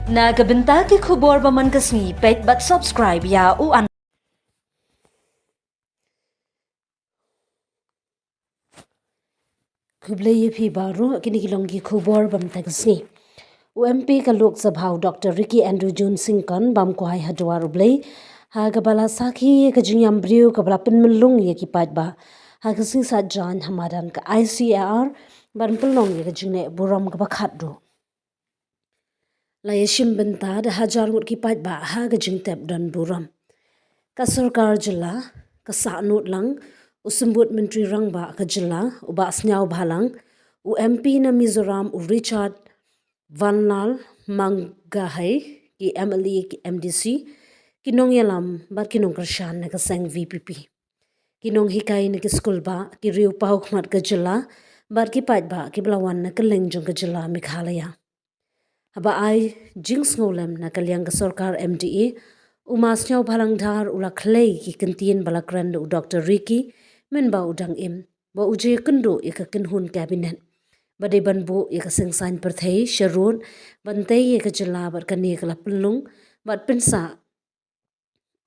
Nagabenta ki khubor ba man kasni pet but subscribe ya u an Khlei phi baru kini kilongi khubor bam tagasni UMP ka Lok Sabha Dr. Ricky Andrew John Singkon bam ko hai hadwar ublei ha gabala sakhi ka jingyam briu ka bala penmelung ye ki pat ba ha ka sing sa John hamadan ka ICAR ban pelong ye ka jingne buram ka bakhat do la yeshim benta da hajar ngut ki pat ba ha ka jingtep dan buram ka sarkar Jylla ka Saiñ lang usumbut menteri rangba ka Jylla uba Sngiawbhalang UMP na Mizoram u Richard Vanlal Manggahai ki MLE ki MDC kinong yalam bat kinong kershan na ka Saiñ VPP kinong hikai na ki school ba ki riu pau khmat ka Jylla bat ki pat ba ki belawan na ka lengjong ka Jylla Meghalaya haba ai jings ngolem na kalyang ka sarkar MDA Umas Sngiawbhalang dhar ula Khlei ki kentien balakran u Dr. Ricky men ba udang im ba uje kendo ika kinhun cabinet bade banbu ika Saiñ Pyrthei Sharud bantei ika Jylla bat kani kala pelung bat pensa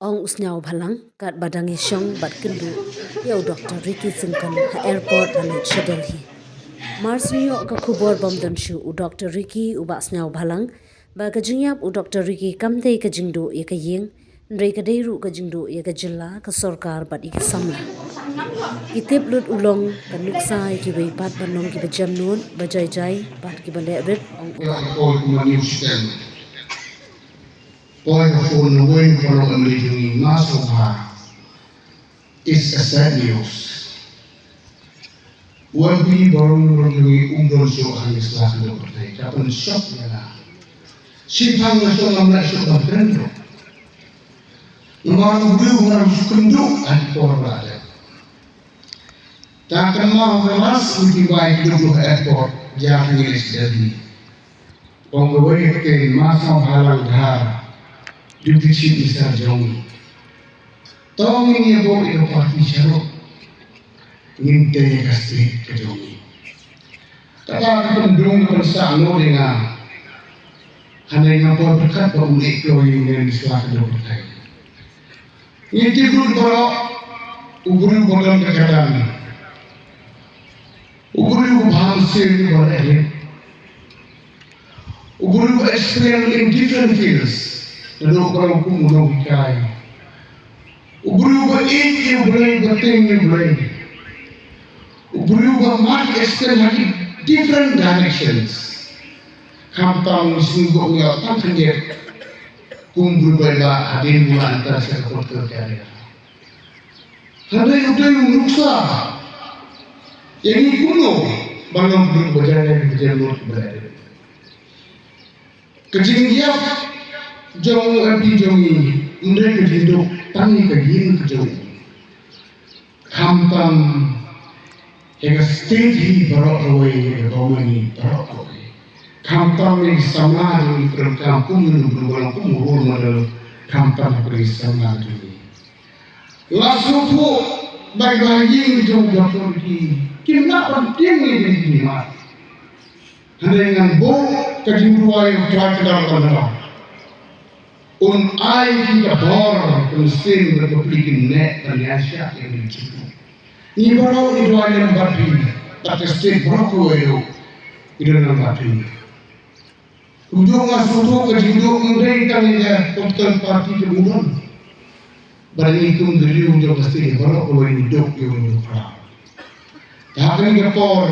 ong Sngiawbhalang kat badang isyong bat kendo ya Dr. Ricky Singkon ha airport banet Delhi Mars New York ka khubor bom damshu u Dr. Ricky u ba Sngiawbhalang ba ka jingyap u Dr. Ricky kamdei ka jingdo ya ka yeng ndrei ka deiru ka jingdo ya ka Jylla ka sarkar bat ik samla itip lut ulong ka nuksai ki wei pat banong ki bajam nun bajai jai bat ki bale rit ong all mynsiem boy phone away from a meeting masova is a sad news when we born really so hanis lah do Pyrthei kapan shock ya simpang so namna so kapendo Umar beliau harus kunduk di Polda. Tak kenal kelas untuk baik dulu airport jangan Delhi. Pengawai ke masa halang dhar duty chief Mr. Jong. Tong ini bo itu parti Sharud nginte kasih ke Jong. Tapi pendung persano dengan hanya ngapor berkat pemulik kloi dengan Islam ke Pyrthei. Ini dulu baru uburu bolam kekatan, uburu mynsiem boleh, uburu experience in different fields. Lalu kalau kumulong hikai, uburu berin boleh beting boleh, uburu bermat experience lagi different directions. Kampang sungguh nggak tak kenal. Kumpul bela hadir bulan antara sektor karya. Hadai udai nuksa. Yang kuno bangun berjalan berjalur berada. Kejingiap jauh api jauh ini, undai kejinduk tani kejin kejauh. Kampang yang state hi barok rawai domani barok rawai. Kampang yang sama dengan perkampung berulang umur model kampang yang sama ini. Langsung tu bagi jom Dr. Ricky, kita penting ini mat. Dengan bo kejimbuai terakhir dalam ai kita bor penting Republik Net dan Asia yang dicukup. Ini baru itu yang berarti tak state berapa itu dalam berarti. Ujung asuh kejinduk mendai tanya total parti kemudian berani itu dari ujung pasti baru kalau ini dok yang berapa. Tak ni kapor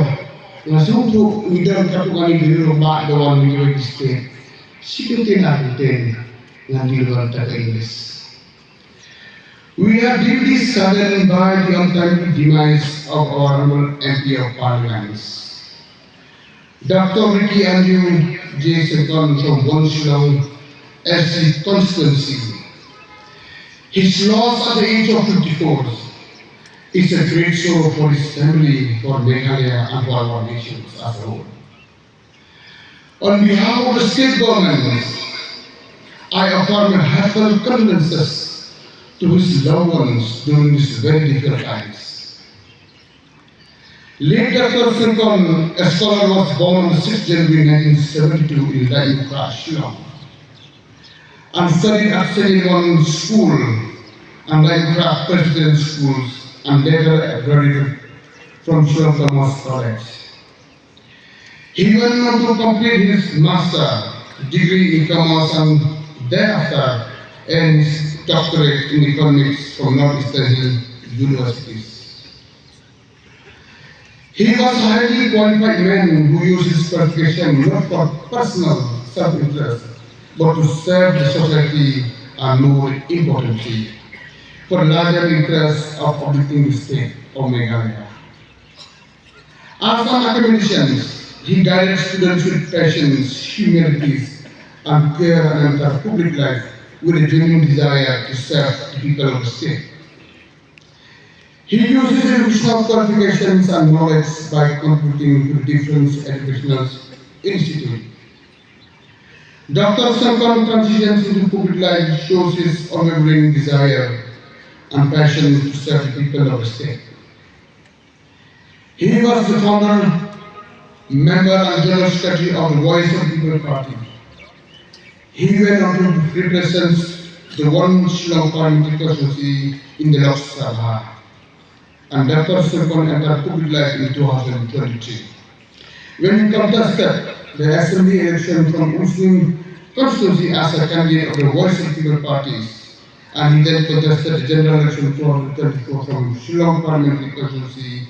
ngasuh tu midang satu kali dari rumah doang di luar state. Sikit nak ten ngandi luar tak Inggeris. We are deeply saddened by the untimely demise of our MP of Parliament. Dr. Ricky Andrew J. Singkon from Buh Sharud as his constancy. His loss at the age of 54 is a great sorrow for his family, for Meghalaya and for our nations as a whole. On behalf of the state government, I offer my heartfelt condolences to his loved ones during these very difficult times. Late Dr. Singkon, a scholar, was born on 6 January 1972 in Shillong. and studied at Sngiawbhalang School and Minecraft President Schools, and later graduated from Jylla College. He went on to complete his master degree in commerce and thereafter earned his doctorate in economics from Northeastern universities. He was a highly qualified man who used his qualification not for personal self-interest, but to serve the society and more importantly, for larger interests of uplifting the state of Meghalaya. As an academician, he guided students with passions, humanities, and care and enter public life with a genuine desire to serve the people of the state. He uses his educational qualifications and knowledge by contributing to different educational institutes. Dr. Saiñ transitions into public life shows his unwavering desire and passion to serve the people of the state. He was the founder, member and general secretary of the Voice of the People Party. He went on to represent the one Shillong parliamentary constituency in the Lok Sabha, and Dr. Saiñ entered public life in 2022. When he contested the assembly election from Muslim constituency as a candidate of the Voice of the People parties, and he then contested the general election 2024 from Shillong parliamentary constituency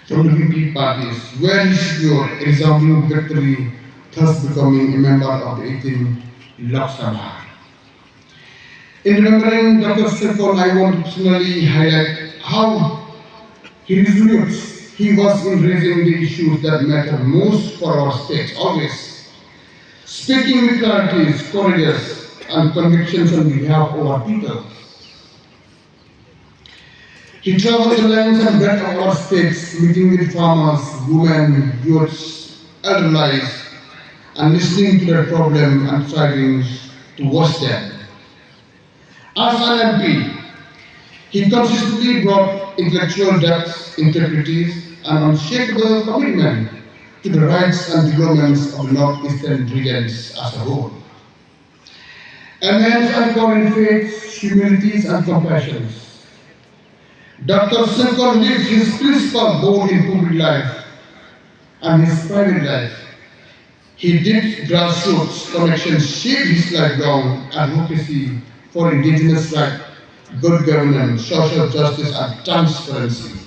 from the BP parties, where he secured a resounding victory, thus becoming a member of the 18th Lok Sabha. In remembering Dr. Saiñ, I want to personally highlight how he was in raising the issues that matter most for our state, always speaking with clarity, courage, and convictions on behalf of our people. He traveled the length and breadth of our states, meeting with farmers, women, youths, elderly, and listening to their problems and striving towards them. As an MP, he consistently brought intellectual depth, integrity, and unshakable commitment to the rights and developments of the northeastern regions as a whole. A man uncommon faith, humility, and compassion. Dr. Saiñ lived his principle both in public life and his private life. He did grassroots connections, shaped his lifelong advocacy for indigenous rights, good governance, social justice, and transparency.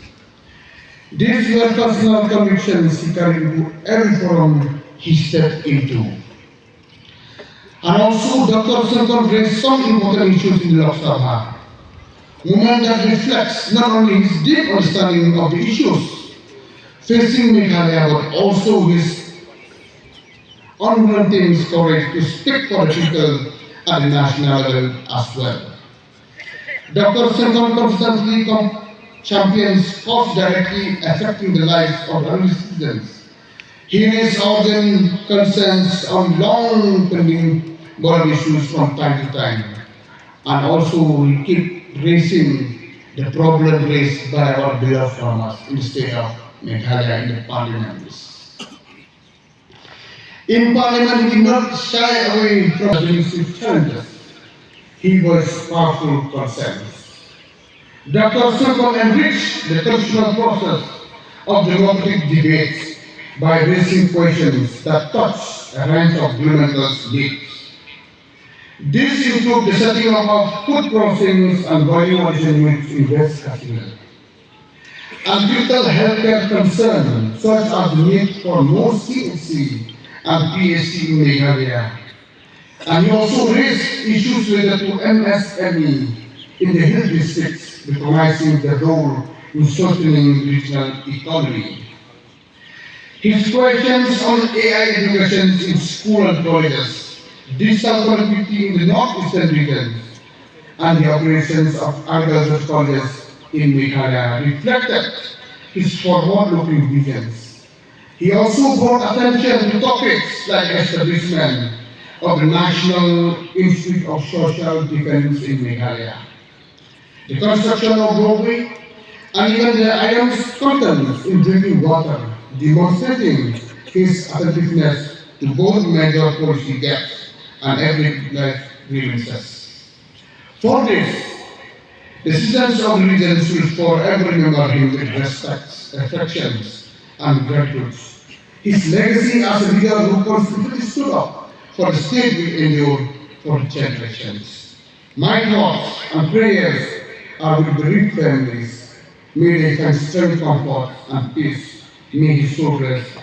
These were personal convictions he carried into every forum he stepped into. And also, Dr. Saiñ raised some important issues in the Lok Sabha, movement that reflects not only his deep understanding of the issues facing Meghalaya, but also his unrelenting courage to speak for the people at the national level as well. Dr. Saiñ constantly champions cause directly affecting the lives of our citizens. He raised urgent concerns on long-pending border issues from time to time, and also he keep raising the problem raised by our beloved farmers in the state of Meghalaya in the parliament. In parliament, he did not shy away from the challenges. He was powerful concerns. Dr. Saiñ enriched the constitutional process of democratic debates by raising questions that touch a range of fundamental needs. This includes the setting up of food crossings and value addition units in West Kashmir, and critical healthcare concerns such as the need for more CHC and PHC in Meghalaya. And he also raised issues related to MSME in the hill districts, recognizing the role in strengthening regional economy. His questions on AI education in school and colleges, digital connectivity in the northeastern region, and the operations of agricultural colleges in Meghalaya reflected his forward-looking visions. He also brought attention to topics like establishment of the National Institute of Social Defense in Meghalaya, the construction of roadway, and even the items content in drinking water, demonstrating his attentiveness to both major policy gaps and every life grievances. For this, the citizens of religion should forever remember him with respect, affections, and gratitude. His legacy as a leader who constantly stood up for the state will endure for generations. My thoughts and prayers are with bereaved families. May they find strength, comfort, and peace. May his soul rest